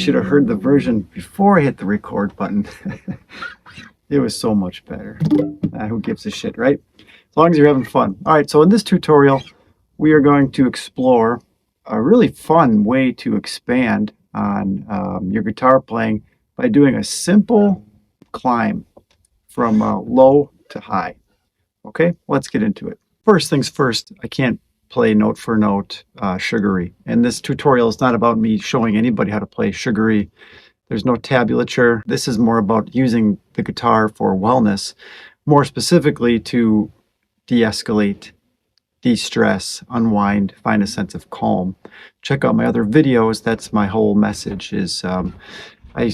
should have heard the version before I hit the record button. It was so much better. Who gives a shit, right? As long as you're having fun. All right, so in this tutorial, we are going to explore a really fun way to expand on your guitar playing by doing a simple climb from low to high. Okay, let's get into it. First things first, I can't play note for note Sugaree. And this tutorial is not about me showing anybody how to play Sugaree. There's no tablature. This is more about using the guitar for wellness, more specifically to de-escalate, de-stress, unwind, find a sense of calm. Check out my other videos. That's my whole message is I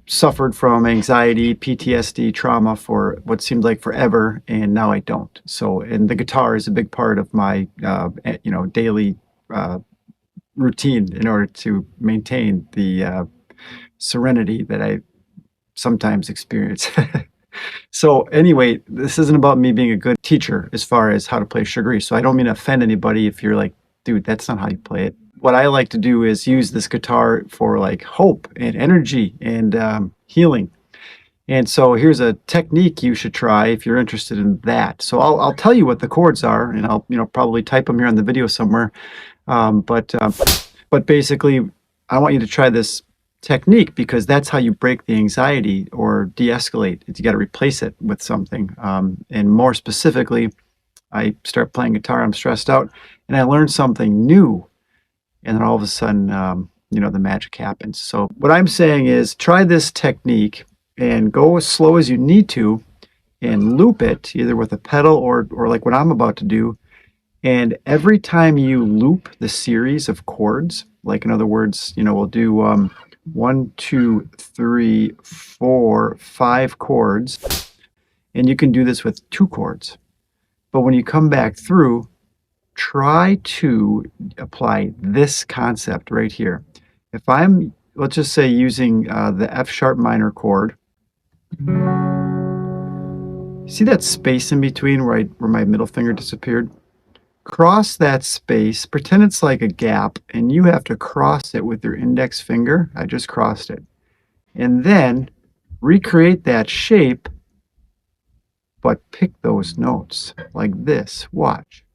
suffered from anxiety, PTSD, trauma for what seemed like forever, and now I don't. So, and the guitar is a big part of my daily routine in order to maintain the serenity that I sometimes experience. So anyway, this isn't about me being a good teacher as far as how to play Sugaree. So I don't mean to offend anybody if you're like, dude, that's not how you play it. What I like to do is use this guitar for like hope and energy and healing. And so here's a technique you should try if you're interested in that. So I'll tell you what the chords are, and I'll probably type them here in the video somewhere. But basically, I want you to try this technique because that's how you break the anxiety or de-escalate. You got to replace it with something. And more specifically, I start playing guitar, I'm stressed out, and I learn something new. And then all of a sudden, the magic happens. So what I'm saying is try this technique and go as slow as you need to and loop it either with a pedal or like what I'm about to do. And every time you loop the series of chords, like in other words, we'll do 1, 2, 3, 4, 5 chords. And you can do this with 2 chords. But when you come back through, try to apply this concept right here. If I'm, let's just say, using the F sharp minor chord, see that space in between where my middle finger disappeared? Cross that space, pretend it's like a gap, and you have to cross it with your index finger. I just crossed it. And then recreate that shape, but pick those notes like this. Watch.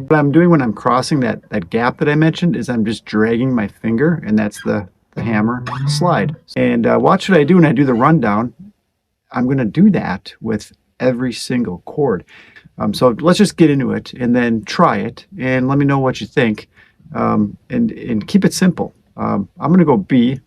What I'm doing when I'm crossing that gap that I mentioned is I'm just dragging my finger, and that's the hammer slide. And watch what I do when I do the rundown. I'm going to do that with every single chord. So let's just get into it and then try it and let me know what you think. And keep it simple. I'm going to go B,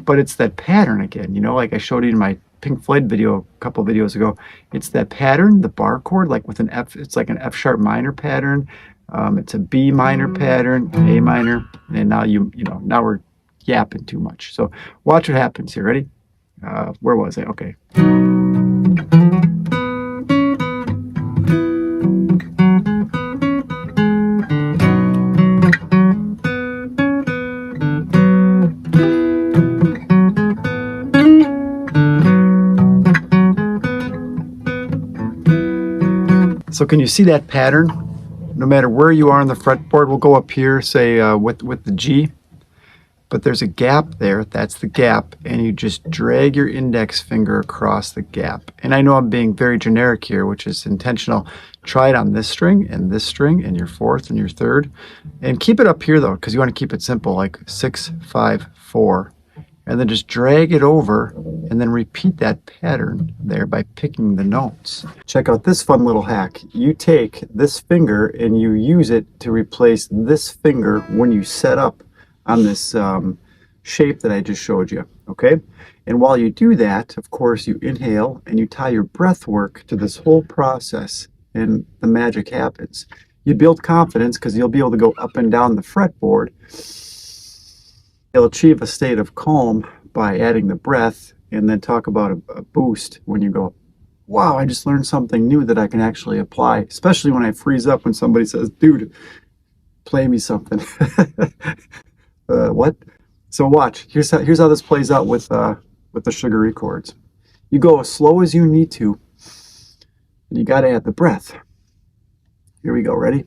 but it's that pattern again, like I showed you in my Pink Floyd video a couple videos ago. It's that pattern, the bar chord, like with an F, it's like an F sharp minor pattern. It's a B minor pattern, A minor, and now now we're yapping too much. So watch what happens here. Ready? Where was I? Okay. So can you see that pattern? No matter where you are on the fretboard, we'll go up here, say with the G, but there's a gap there. That's the gap, and you just drag your index finger across the gap. And I know I'm being very generic here, which is intentional. Try it on this string, and your 4th, and your 3rd, and keep it up here though, because you want to keep it simple, like 6, 5, 4. And then just drag it over and then repeat that pattern there by picking the notes. Check out this fun little hack. You take this finger and you use it to replace this finger when you set up on this shape that I just showed you, okay? And while you do that, of course, you inhale and you tie your breath work to this whole process, and the magic happens. You build confidence because you'll be able to go up and down the fretboard. You'll achieve a state of calm by adding the breath, and then talk about a boost when you go, wow, I just learned something new that I can actually apply, especially when I freeze up when somebody says, dude, play me something. What? So watch, here's how this plays out with with the Sugaree chords. You go as slow as you need to, and you got to add the breath. Here we go. Ready?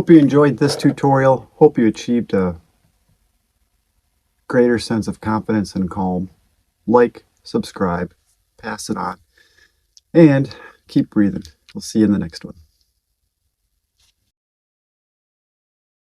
Hope you enjoyed this tutorial. Hope you achieved a greater sense of confidence and calm. Like, subscribe, pass it on, and keep breathing. We'll see you in the next one.